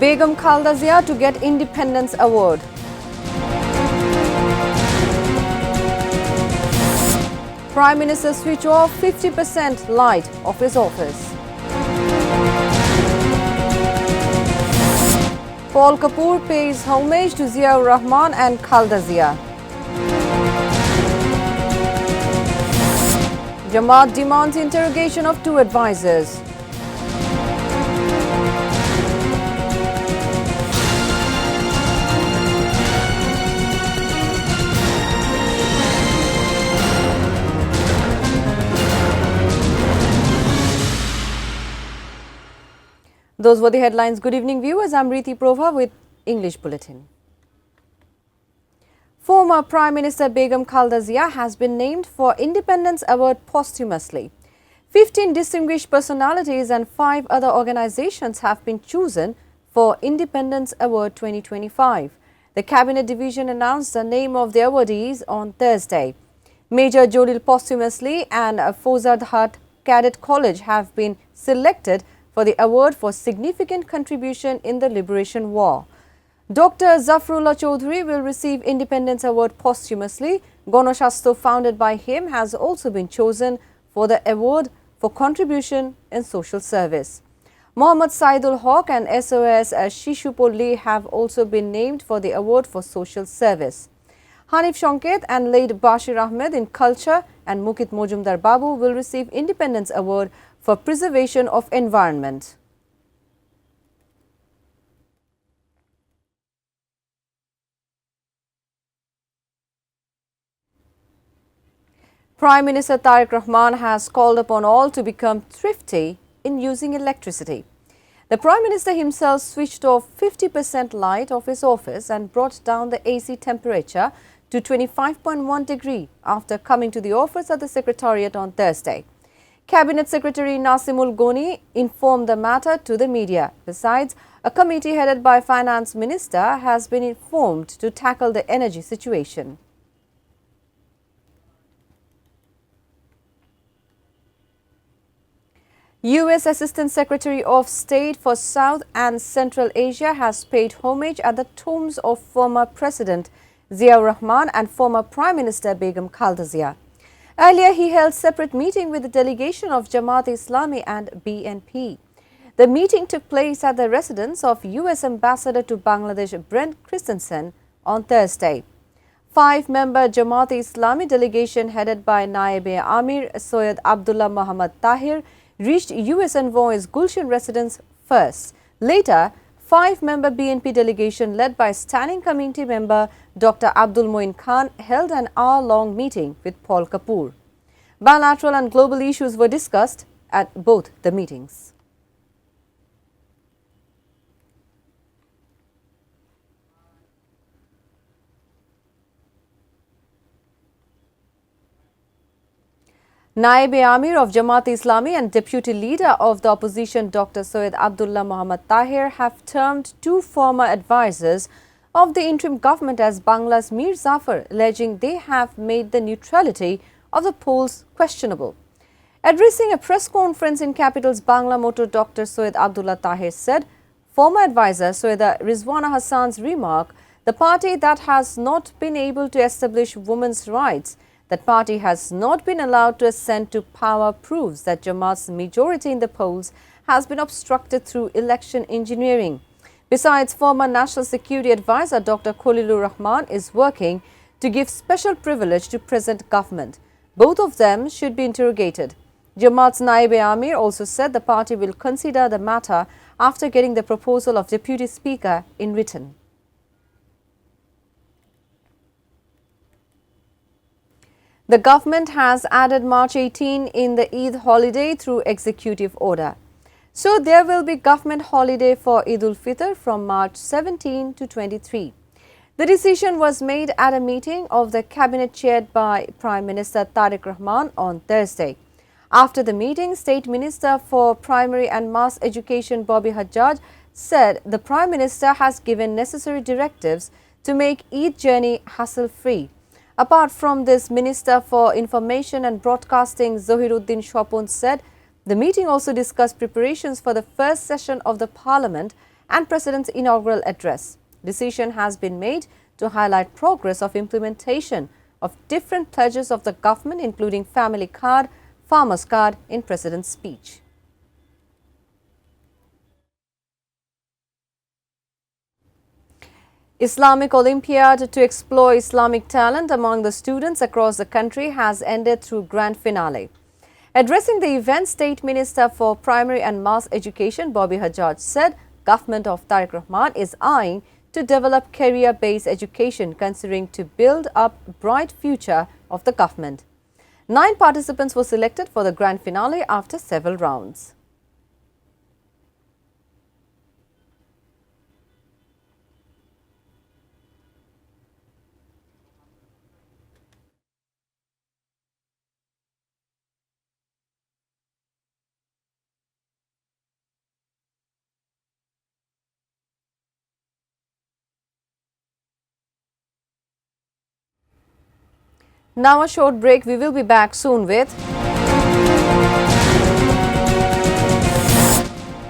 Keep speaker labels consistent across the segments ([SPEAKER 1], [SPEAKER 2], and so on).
[SPEAKER 1] Begum Khaleda Zia to get Independence Award. Prime Minister switch off 50% light of his office. Paul Kapoor pays homage to Zia Rahman and Khaleda Zia. Jamaat demands interrogation of 2 advisors. Those were the headlines. Good evening, viewers. I'm Riti Prova with English Bulletin. Former Prime Minister Begum Khaleda Zia has been named for Independence Award posthumously. 15 distinguished personalities and 5 other organizations have been chosen for Independence Award 2025. The Cabinet Division announced the name of the awardees on Thursday. Major Jodil posthumously and Fozardhat Cadet College have been selected for the award for significant contribution in the Liberation War. Dr. Zafrullah Chaudhary will receive Independence Award posthumously. Gonoshasto, founded by him, has also been chosen for the award for contribution in social service. Mohammad Saidul Haq and SOS Shishupolli have also been named for the award for social service. Hanif Shonket and late Bashir Ahmed in culture and Mukit Mojumdar Babu will receive Independence Award for preservation of environment. Prime Minister Tariq Rahman has called upon all to become thrifty in using electricity. The Prime Minister himself switched off 50% light of his office and brought down the AC temperature to 25.1 degrees after coming to the office at the Secretariat on Thursday. Cabinet Secretary Nasimul Goni informed the matter to the media. Besides, a committee headed by Finance Minister has been formed to tackle the energy situation. U.S. Assistant Secretary of State for South and Central Asia has paid homage at the tombs of former President Zia Rahman and former Prime Minister Begum Khaleda Zia. Earlier, he held separate meeting with the delegation of Jamaat Islami and BNP. The meeting took place at the residence of U.S. Ambassador to Bangladesh Brent Christensen on Thursday. 5-member Jamaat Islami delegation headed by Naib-e-Amir Soyed Abdullah Muhammad Tahir reached U.S. envoy's Gulshan residence first. Later, 5-member BNP delegation led by Standing Committee member Dr. Abdul Moin Khan held an hour-long meeting with Paul Kapoor. Bilateral and global issues were discussed at both the meetings. Naib-e-Amir of Jamaat Islami and Deputy Leader of the Opposition Dr. Soyed Abdullah Muhammad Tahir have termed 2 former advisors of the interim government as Bangla's Mir Zafar, alleging they have made the neutrality of the polls questionable. Addressing a press conference in capital's Bangla Motor, Dr. Soyed Abdullah Tahir said, former advisor Soyeda Rizwana Hassan's remark, the party that has not been able to establish women's rights, that party has not been allowed to ascend to power, proves that Jamaat's majority in the polls has been obstructed through election engineering. Besides, former National Security Advisor Dr. Khalilur Rahman is working to give special privilege to present government. Both of them should be interrogated. Jamaat's Naib-e-Amir also said the party will consider the matter after getting the proposal of Deputy Speaker in written. The government has added March 18 in the Eid holiday through executive order. So there will be government holiday for Eid ul-Fitr from March 17 to 23. The decision was made at a meeting of the cabinet chaired by Prime Minister Tariq Rahman on Thursday. After the meeting, State Minister for Primary and Mass Education Bobby Hajjaj said the Prime Minister has given necessary directives to make Eid journey hassle-free. Apart from this, Minister for Information and Broadcasting Zohiruddin Shopon said the meeting also discussed preparations for the first session of the Parliament and President's inaugural address. Decision has been made to highlight progress of implementation of different pledges of the government, including family card, farmers card in President's speech. Islamic Olympiad to explore Islamic talent among the students across the country has ended through grand finale. Addressing the event, State Minister for Primary and Mass Education Bobby Hajjaj said government of Tariq Rahman is eyeing to develop career-based education, considering to build up bright future of the government. 9 participants were selected for the grand finale after several rounds. Now a short break. We will be back soon with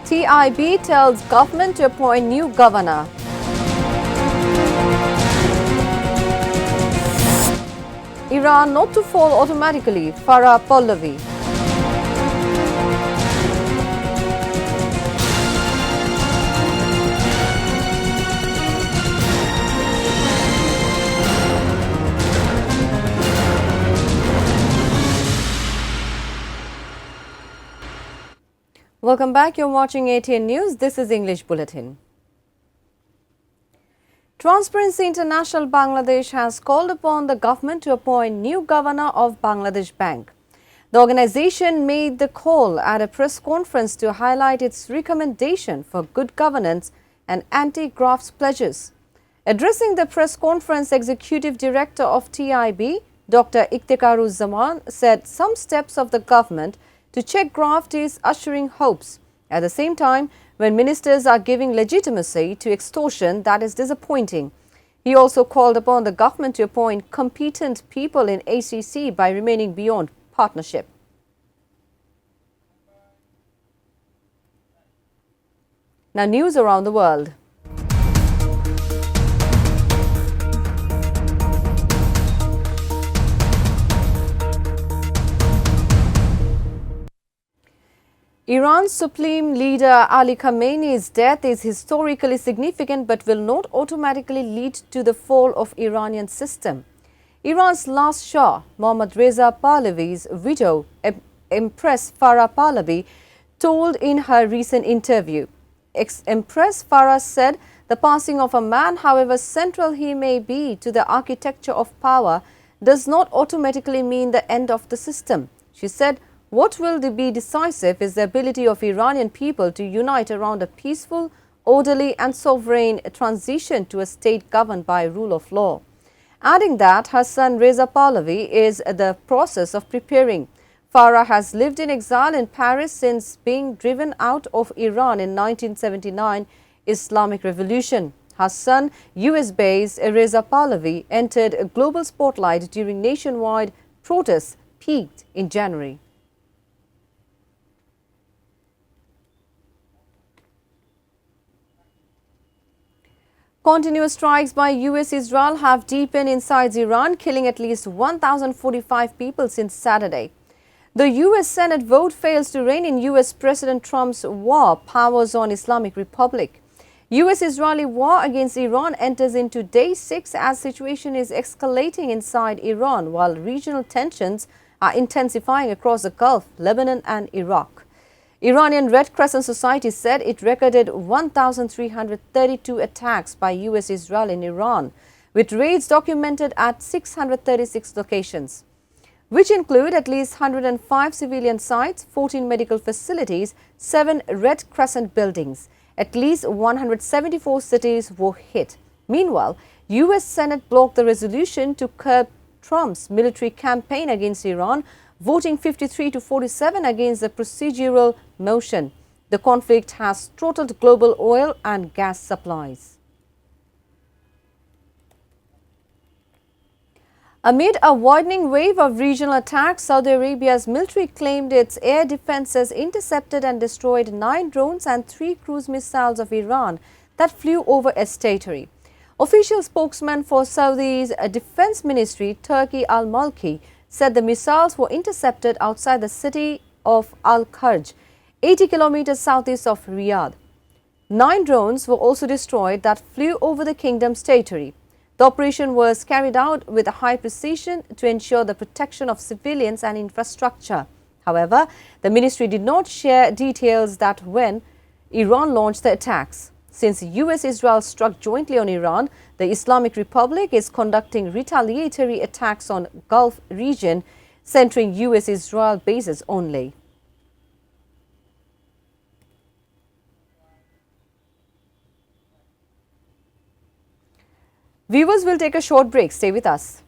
[SPEAKER 1] TIB tells government to appoint new governor. Iran not to fall automatically, Farah Pahlavi. Welcome back. You're watching ATN News. This is English Bulletin. Transparency International Bangladesh has called upon the government to appoint new governor of Bangladesh Bank. The organization made the call at a press conference to highlight its recommendation for good governance and anti-graft pledges. Addressing the press conference, Executive Director of TIB, Dr. Zaman, said some steps of the government to check graft is ushering hopes. At the same time, when ministers are giving legitimacy to extortion, that is disappointing. He also called upon the government to appoint competent people in ACC by remaining beyond partnership. Now, news around the world. Iran's Supreme Leader Ali Khamenei's death is historically significant but will not automatically lead to the fall of Iranian system. Iran's last Shah, Mohammad Reza Pahlavi's widow, Empress Farah Pahlavi, told in her recent interview. Empress Farah said the passing of a man, however central he may be to the architecture of power, does not automatically mean the end of the system. She said, "What will be decisive is the ability of Iranian people to unite around a peaceful, orderly and sovereign transition to a state governed by rule of law." Adding that her son Reza Pahlavi is the process of preparing. Farah has lived in exile in Paris since being driven out of Iran in 1979 Islamic Revolution. Her son, US-based Reza Pahlavi, entered a global spotlight during nationwide protests peaked in January. Continuous strikes by US-Israel have deepened inside Iran, killing at least 1,045 people since Saturday. The US Senate vote fails to rein in US President Trump's war powers on Islamic Republic. US-Israeli war against Iran enters into day 6 as situation is escalating inside Iran, while regional tensions are intensifying across the Gulf, Lebanon and Iraq. Iranian Red Crescent Society said it recorded 1,332 attacks by US-Israel in Iran, with raids documented at 636 locations, which include at least 105 civilian sites, 14 medical facilities, 7 Red Crescent buildings. At least 174 cities were hit. Meanwhile, US Senate blocked the resolution to curb Trump's military campaign against Iran, voting 53 to 47 against the procedural motion. The conflict has throttled global oil and gas supplies. Amid a widening wave of regional attacks, Saudi Arabia's military claimed its air defenses intercepted and destroyed 9 drones and 3 cruise missiles of Iran that flew over its territory. Official spokesman for Saudi's Defense Ministry, Turki al-Malki, said the missiles were intercepted outside the city of Al-Kharj, 80 kilometers southeast of Riyadh. 9 drones were also destroyed that flew over the kingdom's territory. The operation was carried out with high precision to ensure the protection of civilians and infrastructure. However, the ministry did not share details that when Iran launched the attacks. Since US-Israel struck jointly on Iran, the Islamic Republic is conducting retaliatory attacks on Gulf region, centering US-Israel bases only. Viewers will take a short break. Stay with us.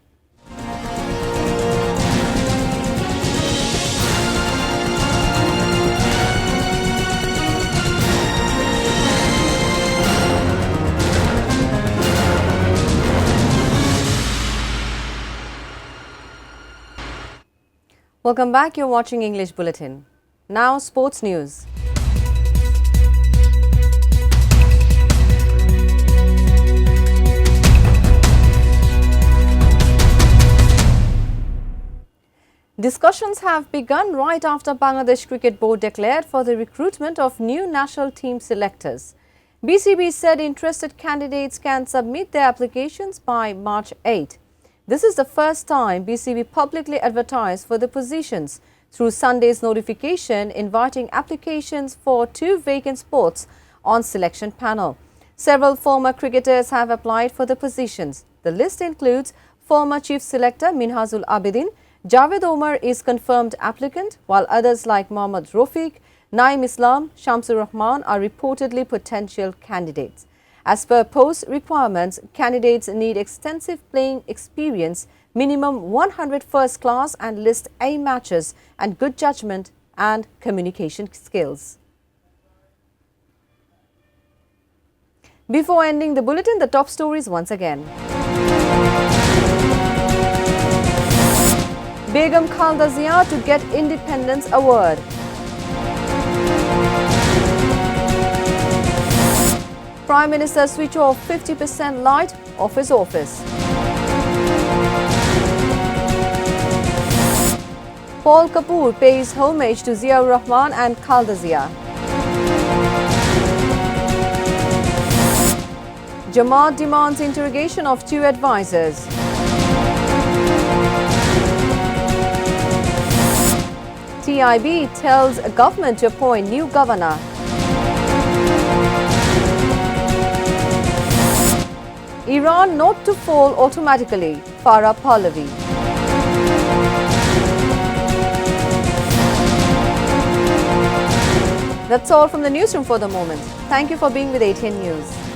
[SPEAKER 1] Welcome back. You're watching English Bulletin. Now, sports news. Discussions have begun right after Bangladesh Cricket Board declared for the recruitment of new national team selectors. BCB said interested candidates can submit their applications by March 8. This is the first time BCB publicly advertised for the positions through Sunday's notification inviting applications for 2 vacant spots on selection panel. Several former cricketers have applied for the positions. The list includes former Chief Selector Minhazul Abidin. Javed Omar is confirmed applicant, while others like Mohammad Rafiq, Naim Islam, Shamsur Rahman are reportedly potential candidates. As per post requirements, candidates need extensive playing experience, minimum 100 first class and list A matches, and good judgment and communication skills. Before ending the bulletin, the top stories once again. Begum Khaleda Zia to get Independence Award. Prime Minister switch off 50% light of his office. Paul Kapoor pays homage to Zia Rahman and Khaleda Zia. Jamaat demands interrogation of 2 advisors. TIB tells government to appoint new governor. Iran not to fall automatically, Farah Pahlavi. That's all from the newsroom for the moment. Thank you for being with ATN News.